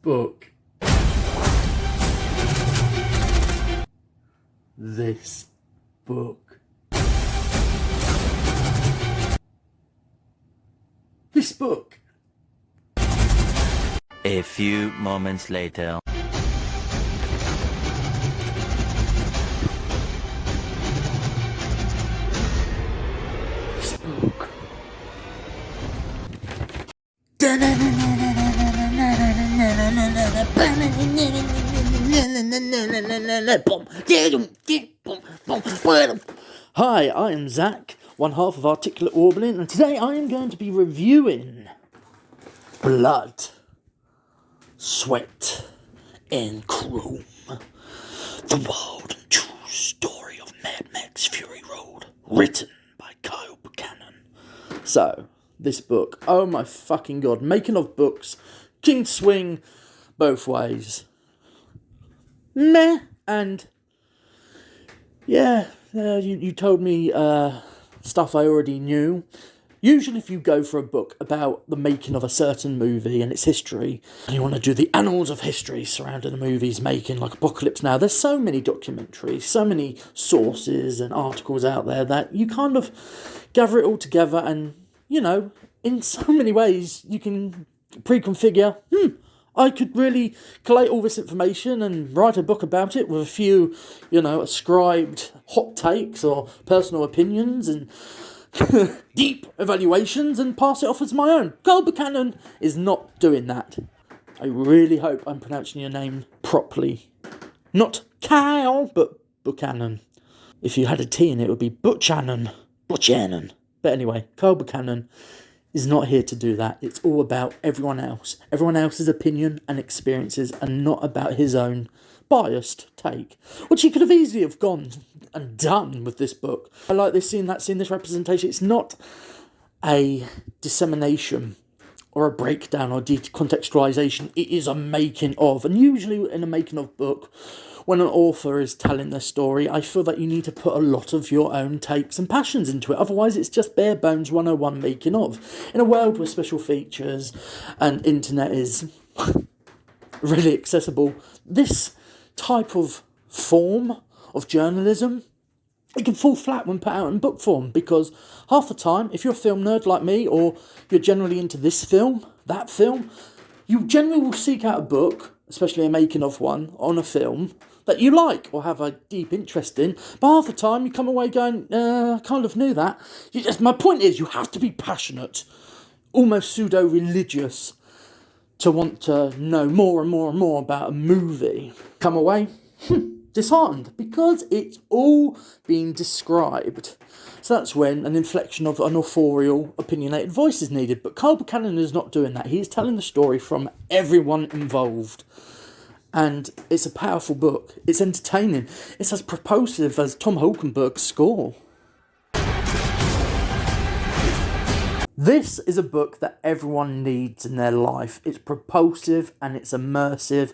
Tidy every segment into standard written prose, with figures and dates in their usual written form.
book. This book. This book. A few moments later. This book. Hi, I am Zach, one half of Articulate Warbling, and today I am going to be reviewing Blood, Sweat and Chrome, the wild and true story of Mad Max Fury Road, written by Kyle Buchanan. So, this book, oh my fucking god, making of books, king swing both ways. Meh, and yeah, you told me stuff I already knew. Usually if you go for a book about the making of a certain movie and its history, and you want to do the annals of history surrounding the movie's making, like Apocalypse Now, there's so many documentaries, so many sources and articles out there that you kind of gather it all together and, you know, in so many ways you can pre-configure, I could really collate all this information and write a book about it with a few, ascribed hot takes or personal opinions and deep evaluations and pass it off as my own. Kyle Buchanan is not doing that. I really hope I'm pronouncing your name properly. Not Kyle, but Buchanan. If you had a T in it, it would be Buchanan. Buchanan. But anyway, Kyle Buchanan is not here to do that. It's all about everyone else. Everyone else's opinion and experiences and not about his own biased take, which he could have easily have gone and done with this book. I like this scene, that scene, this representation. It's not a dissemination or a breakdown or decontextualization. It is a making of. And usually in a making of book, when an author is telling their story, I feel that you need to put a lot of your own takes and passions into it. Otherwise, it's just bare bones 101 making of. In a world where special features and internet is really accessible, this type of form of journalism, it can fall flat when put out in book form, because half the time, if you're a film nerd like me, or you're generally into this film, that film, you generally will seek out a book, especially a making of one, on a film that you like or have a deep interest in, but half the time you come away going, I kind of knew that. My point is, you have to be passionate, almost pseudo-religious, to want to know more and more and more about a movie. Come away disheartened, because it's all been described. So that's when an inflection of an authorial, opinionated voice is needed. But Kyle Buchanan is not doing that. He is telling the story from everyone involved. And it's a powerful book. It's entertaining. It's as propulsive as Tom Hulkenberg's score. This is a book that everyone needs in their life. It's propulsive and it's immersive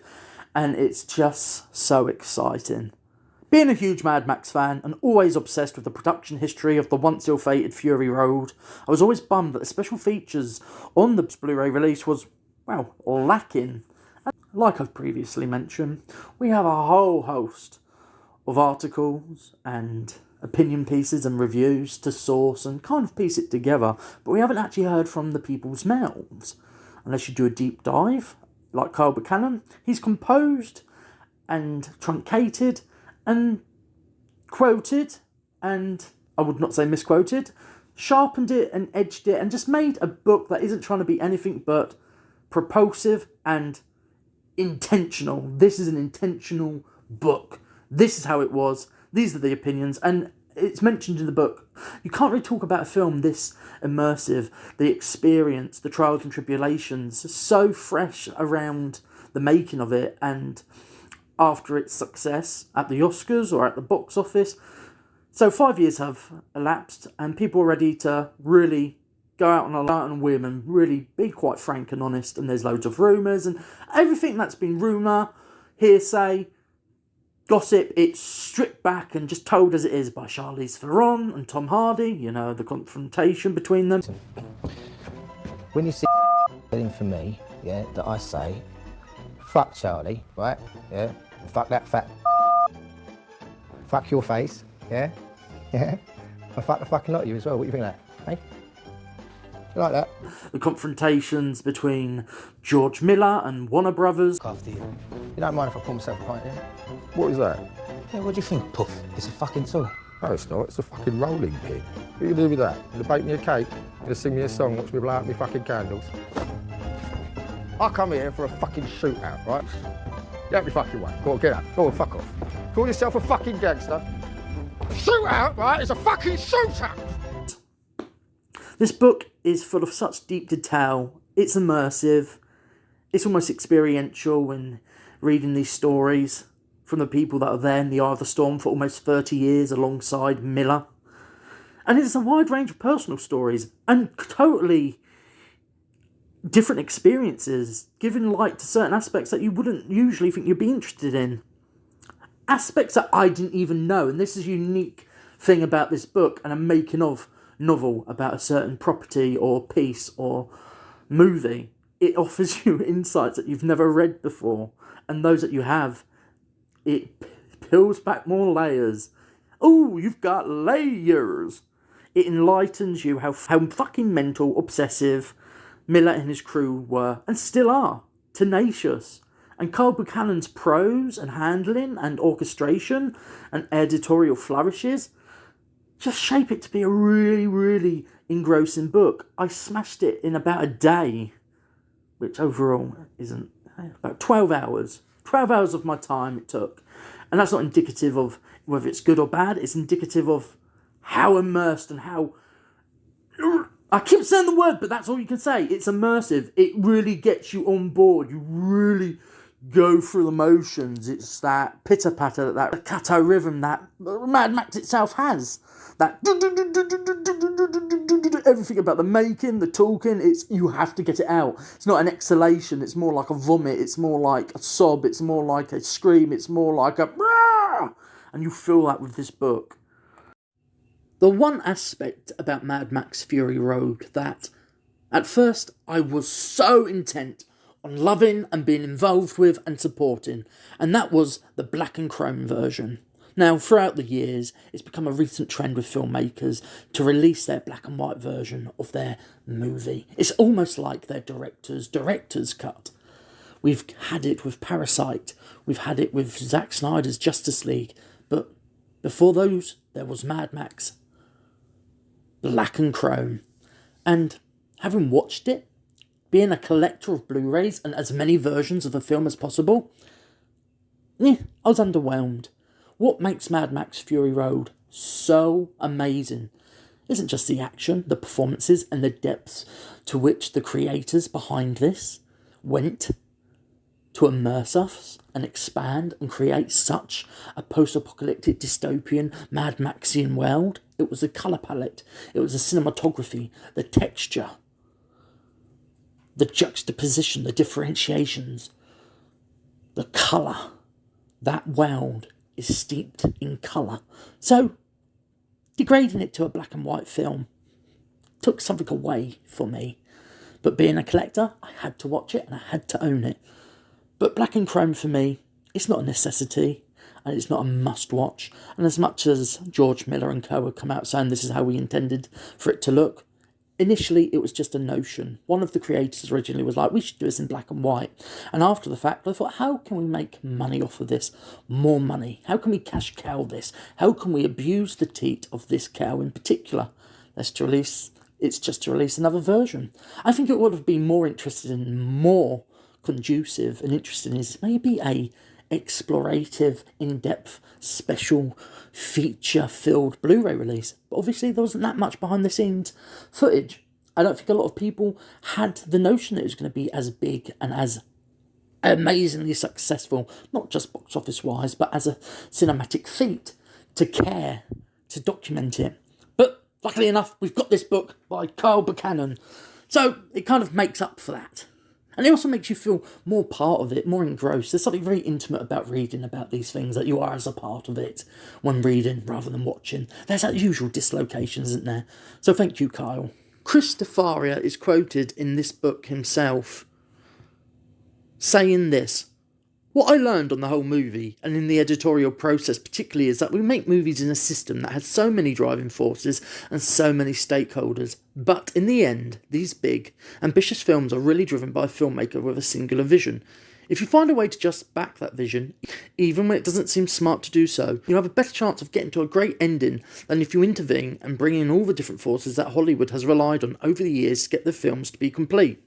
and it's just so exciting. Being a huge Mad Max fan and always obsessed with the production history of the once ill-fated Fury Road, I was always bummed that the special features on the Blu-ray release was, lacking. Like I've previously mentioned, we have a whole host of articles and opinion pieces and reviews to source and kind of piece it together, but we haven't actually heard from the people's mouths. Unless you do a deep dive, like Kyle Buchanan, he's composed and truncated and quoted, and I would not say misquoted, sharpened it and edged it and just made a book that isn't trying to be anything but propulsive and intentional. This is an intentional book. This is how it was. These are the opinions, and it's mentioned in the book. You can't really talk about a film this immersive, the experience, the trials and tribulations, so fresh around the making of it, and after its success at the Oscars or at the box office. So 5 years have elapsed, and people are ready to really go out on a whim and really be quite frank and honest, and there's loads of rumours, and everything that's been rumour, hearsay, gossip, it's stripped back and just told as it is by Charlize Theron and Tom Hardy, the confrontation between them. When you see for me, that I say, Fuck Charlie, right? Yeah. Fuck that fat. Fuck your face, yeah? Yeah. And fuck the fucking lot of you as well. What do you think of that? Hey? You like that? The confrontations between George Miller and Warner Brothers. After you. You don't mind if I pour myself a pint, yeah? What is that? Yeah, what do you think, Puff? It's a fucking song. No, it's not. It's a fucking rolling pin. What are you gonna do with that? You gonna bake me a cake? You gonna sing me a song, watch me blow out me fucking candles? I come here for a fucking shootout, right? Get out me fucking way. Go on, get out. Go on, fuck off. Call yourself a fucking gangster. Shootout, right? It's a fucking shootout! This book is full of such deep detail. It's immersive. It's almost experiential when reading these stories from the people that are there in the eye of the storm for almost 30 years alongside Miller. And it's a wide range of personal stories and totally different experiences, giving light to certain aspects that you wouldn't usually think you'd be interested in. Aspects that I didn't even know, and this is a unique thing about this book and a making of novel about a certain property or piece or movie. It offers you insights that you've never read before, and those that you have, it peels back more layers. Oh, you've got layers. It enlightens you how fucking mental, obsessive Miller and his crew were, and still are, tenacious. And Carl Buchanan's prose and handling and orchestration and editorial flourishes just shape it to be a really, really engrossing book. I smashed it in about a day, which overall isn't, about 12 hours. 12 hours of my time it took. And that's not indicative of whether it's good or bad, it's indicative of how immersed and how... I keep saying the word, but that's all you can say. It's immersive. It really gets you on board. You really go through the motions. It's that pitter-patter, that staccato rhythm that Mad Max itself has. That everything about the making, the talking, you have to get it out. It's not an exhalation, it's more like a vomit, it's more like a sob, it's more like a scream, it's more like a... And you feel that with this book. The one aspect about Mad Max Fury Road that, at first, I was so intent on loving and being involved with and supporting, and that was the black and chrome version. Now, throughout the years, it's become a recent trend with filmmakers to release their black and white version of their movie. It's almost like their director's cut. We've had it with Parasite, we've had it with Zack Snyder's Justice League, but before those, there was Mad Max black and chrome. And having watched it, being a collector of Blu-rays and as many versions of the film as possible, I was underwhelmed. What makes Mad Max Fury Road so amazing isn't just the action, the performances, and the depths to which the creators behind this went to immerse us and expand and create such a post-apocalyptic dystopian Mad Maxian world. It was the colour palette, it was the cinematography, the texture, the juxtaposition, the differentiations, the colour. That world is steeped in colour. So, degrading it to a black and white film took something away for me. But being a collector, I had to watch it and I had to own it. But black and chrome for me, it's not a necessity and it's not a must-watch. And as much as George Miller and co. have come out saying this is how we intended for it to look, initially it was just a notion. One of the creators originally was like, we should do this in black and white. And after the fact, I thought, how can we make money off of this? More money. How can we cash cow this? How can we abuse the teat of this cow in particular? It's just to release another version. I think it would have been more interested in, more conducive and interesting is maybe a explorative, in-depth, special, feature-filled Blu-ray release. But obviously there wasn't that much behind-the-scenes footage. I don't think a lot of people had the notion that it was going to be as big and as amazingly successful, not just box office-wise, but as a cinematic feat, to care, to document it. But luckily enough, we've got this book by Carl Buchanan, so it kind of makes up for that. And it also makes you feel more part of it, more engrossed. There's something very intimate about reading about these things, that you are as a part of it when reading rather than watching. There's that usual dislocation, isn't there? So thank you, Kyle. Chris Defaria is quoted in this book himself saying this: What I learned on the whole movie, and in the editorial process particularly, is that we make movies in a system that has so many driving forces and so many stakeholders. But in the end, these big, ambitious films are really driven by a filmmaker with a singular vision. If you find a way to just back that vision, even when it doesn't seem smart to do so, you have a better chance of getting to a great ending than if you intervene and bring in all the different forces that Hollywood has relied on over the years to get the films to be complete.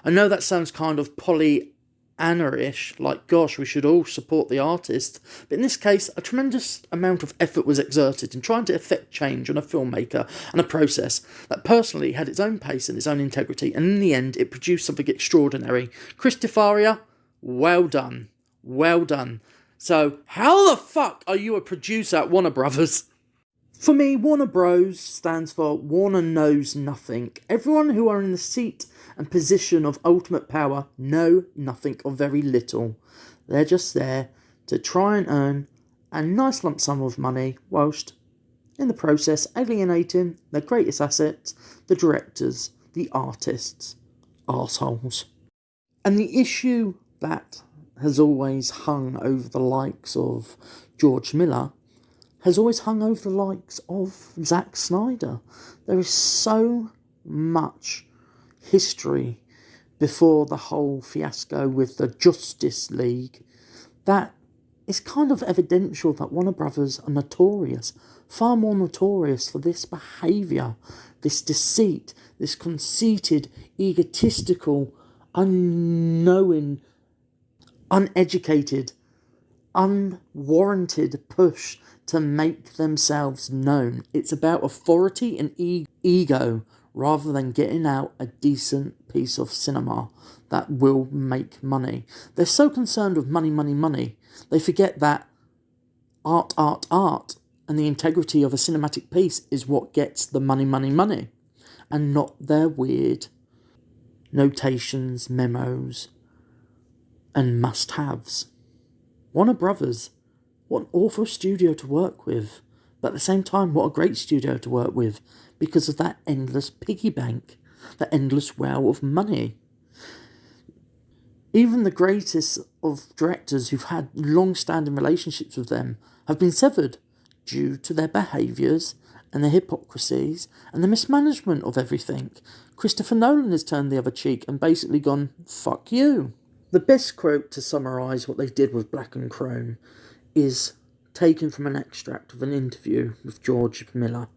I know that sounds kind of Pollyanna-ish, like gosh, we should all support the artist, but in this case, a tremendous amount of effort was exerted in trying to effect change on a filmmaker and a process that personally had its own pace and its own integrity, and in the end, it produced something extraordinary. Faria, well done. Well done. So, how the fuck are you a producer at Warner Brothers? For me, Warner Bros. Stands for Warner Knows Nothing. Everyone who are in the seat and position of ultimate power know nothing or very little. They're just there to try and earn a nice lump sum of money, whilst in the process alienating their greatest assets, the directors, the artists, arseholes. And the issue that has always hung over the likes of George Miller has always hung over the likes of Zack Snyder. There is so much history before the whole fiasco with the Justice League that it's kind of evidential that Warner Brothers are notorious, far more notorious for this behaviour, this deceit, this conceited, egotistical, unknowing, uneducated, unwarranted push to make themselves known. It's about authority and ego rather than getting out a decent piece of cinema that will make money. They're so concerned with money, money, money, they forget that art, and the integrity of a cinematic piece is what gets the money, money, money, and not their weird notations, memos, and must-haves. Warner Brothers, what an awful studio to work with, but at the same time, what a great studio to work with because of that endless piggy bank, that endless well of money. Even the greatest of directors who've had long-standing relationships with them have been severed due to their behaviours and their hypocrisies and the mismanagement of everything. Christopher Nolan has turned the other cheek and basically gone, fuck you. The best quote to summarise what they did with Black and Chrome is taken from an extract of an interview with George Miller.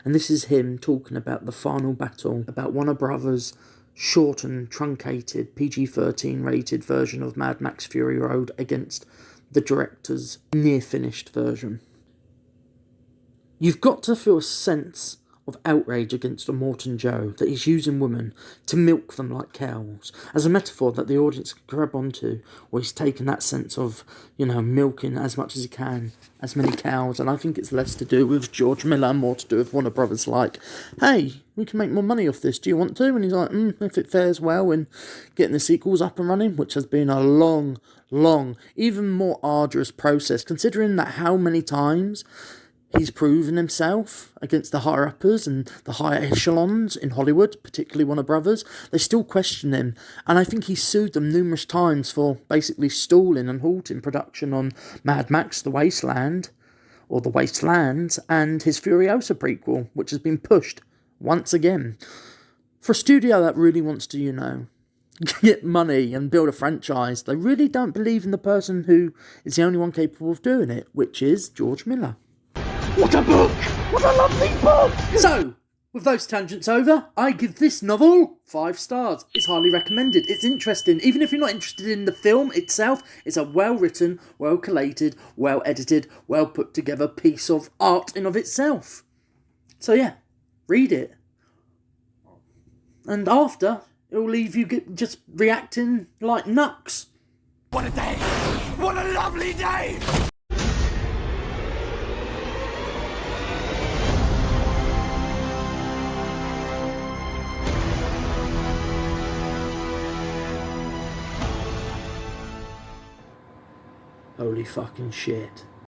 And this is him talking about the final battle, about Warner Brothers' shortened, truncated, PG-13 rated version of Mad Max Fury Road against the director's near-finished version. You've got to feel a sense of outrage against Immortan Joe that he's using women to milk them like cows, as a metaphor that the audience can grab onto, or he's taken that sense of, milking as much as he can, as many cows, and I think it's less to do with George Miller, more to do with Warner Brothers, like, hey, we can make more money off this, do you want to? And he's like, if it fares well in getting the sequels up and running, which has been a long, even more arduous process, considering that how many times he's proven himself against the higher-uppers and the higher echelons in Hollywood, particularly Warner Brothers. They still question him, and I think he sued them numerous times for basically stalling and halting production on Mad Max The Wasteland, or The Wastelands, and his Furiosa prequel, which has been pushed once again. For a studio that really wants to, get money and build a franchise, they really don't believe in the person who is the only one capable of doing it, which is George Miller. What a book! What a lovely book! So, with those tangents over, I give this novel 5 stars. It's highly recommended. It's interesting. Even if you're not interested in the film itself, it's a well-written, well-collated, well-edited, well-put-together piece of art in of itself. So yeah, read it. And after, it'll leave you just reacting like nuts. What a day! What a lovely day! Holy fucking shit.